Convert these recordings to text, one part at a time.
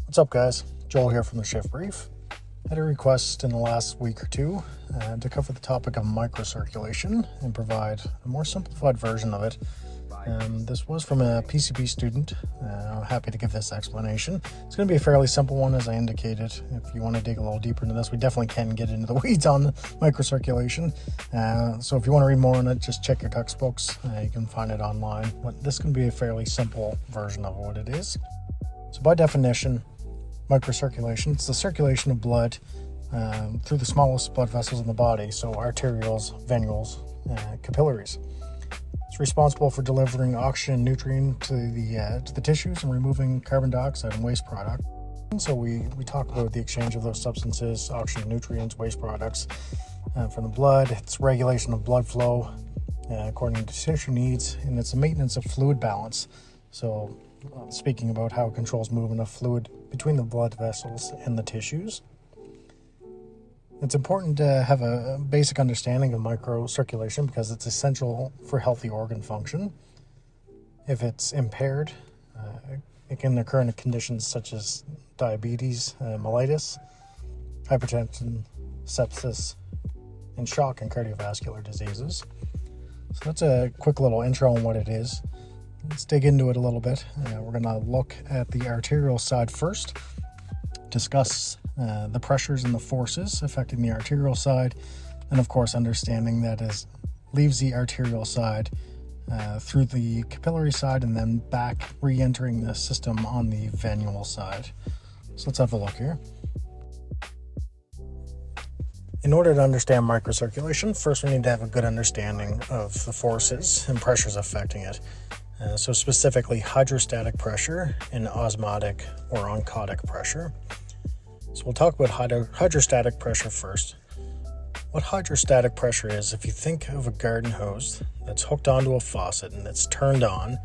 What's up, guys? Joel here from the Shift Brief. I had a request in the last week or two to cover the topic of microcirculation and provide a more simplified version of it. This was from a PCP student. I'm happy to give this explanation. It's going to be a fairly simple one, as I indicated. If you want to dig a little deeper into this, we definitely can get into the weeds on microcirculation. So if you want to read more on it, just check your textbooks. You can find it online. But this can be a fairly simple version of what it is. So by definition, microcirculation, it's the circulation of blood through the smallest blood vessels in the body, so arterioles, venules, capillaries. It's responsible for delivering oxygen and nutrient to the tissues and removing carbon dioxide and waste product. And so we talk about the exchange of those substances, oxygen, nutrients, waste products from the blood. It's regulation of blood flow according to tissue needs, and it's a maintenance of fluid balance. So speaking about how it controls movement of fluid between the blood vessels and the tissues. It's important to have a basic understanding of microcirculation because it's essential for healthy organ function. If it's impaired, it can occur in conditions such as diabetes, mellitus, hypertension, sepsis, and shock and cardiovascular diseases. So that's a quick little intro on what it is. Let's dig into it a little bit. We're going to look at the arterial side first, discuss the pressures and the forces affecting the arterial side, and of course understanding that as leaves the arterial side through the capillary side and then back re-entering the system on the venule side. So let's have a look here. In order to understand microcirculation, first we need to have a good understanding of the forces and pressures affecting it. So specifically hydrostatic pressure and osmotic or oncotic pressure. So we'll talk about hydrostatic pressure first. What hydrostatic pressure is, if you think of a garden hose that's hooked onto a faucet and it's turned on,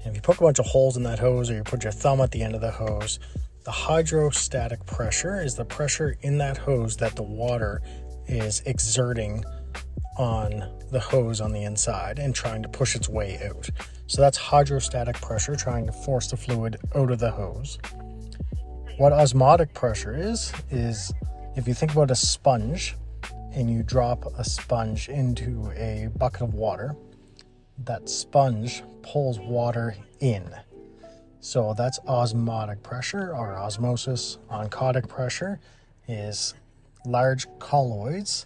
and if you poke a bunch of holes in that hose or you put your thumb at the end of the hose, the hydrostatic pressure is the pressure in that hose that the water is exerting on the hose on the inside and trying to push its way out. So that's hydrostatic pressure trying to force the fluid out of the hose. What osmotic pressure is if you think about a sponge and you drop a sponge into a bucket of water, that sponge pulls water in. So that's osmotic pressure or osmosis. Oncotic pressure is large colloids,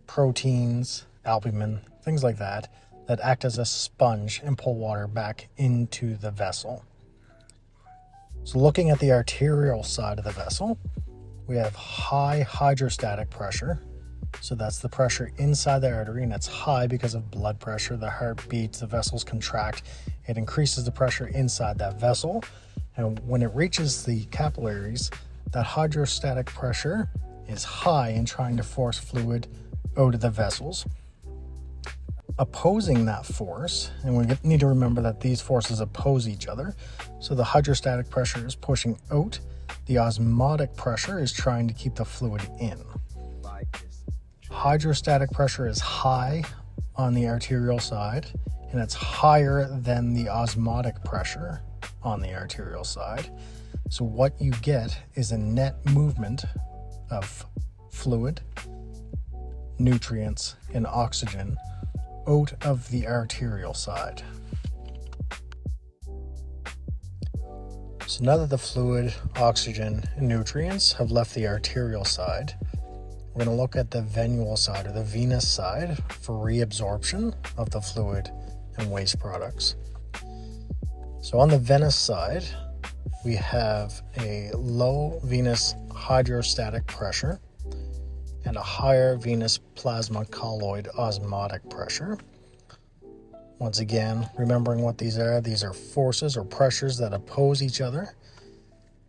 proteins, albumin, things like that act as a sponge and pull water back into the vessel. So looking at the arterial side of the vessel, we have high hydrostatic pressure. So that's the pressure inside the artery, and it's high because of blood pressure. The heart beats, the vessels contract. It increases the pressure inside that vessel. And when it reaches the capillaries, that hydrostatic pressure is high in trying to force fluid out of the vessels. Opposing that force, and we need to remember that these forces oppose each other. So the hydrostatic pressure is pushing out. The osmotic pressure is trying to keep the fluid in. Hydrostatic pressure is high on the arterial side, and it's higher than the osmotic pressure on the arterial side. So what you get is a net movement of fluid, nutrients, and oxygen out of the arterial side. So now that the fluid, oxygen, and nutrients have left the arterial side, we're going to look at the venule side or the venous side for reabsorption of the fluid and waste products. So on the venous side, we have a low venous hydrostatic pressure and a higher venous plasma colloid osmotic pressure. Once again, remembering what these are forces or pressures that oppose each other.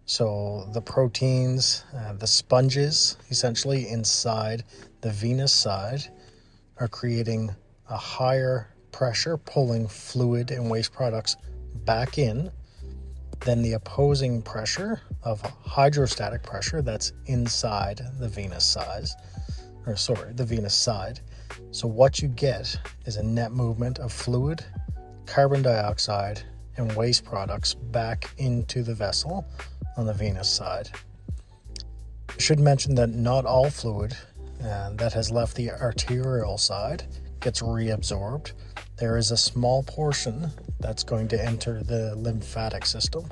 So the proteins, the sponges, essentially inside the venous side are creating a higher pressure, pulling fluid and waste products back in than the opposing pressure of hydrostatic pressure that's inside the venous side. So what you get is a net movement of fluid, carbon dioxide, and waste products back into the vessel on the venous side. I should mention that not all fluid that has left the arterial side gets reabsorbed. There is a small portion that's going to enter the lymphatic system,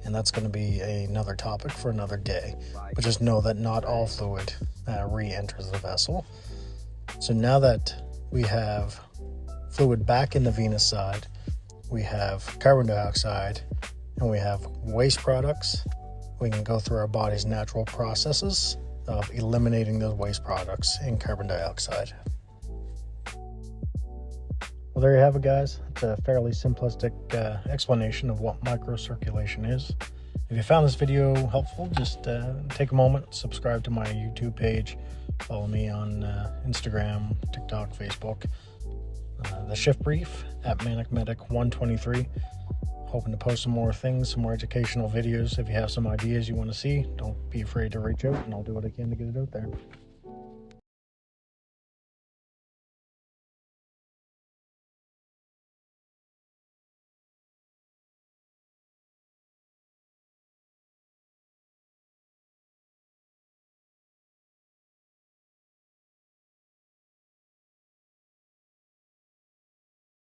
and that's going to be another topic for another day. But just know that not all fluid re-enters the vessel. So now that we have fluid back in the venous side, we have carbon dioxide, and we have waste products, we can go through our body's natural processes of eliminating those waste products in carbon dioxide. Well, there you have it, guys. It's a fairly simplistic explanation of what microcirculation is. If you found this video helpful, just take a moment, subscribe to my YouTube page, follow me on Instagram, TikTok, Facebook. The Shift Brief at ManicMedic123. Hoping to post some more things, some more educational videos. If you have some ideas you want to see, don't be afraid to reach out, and I'll do what I can to get it out there.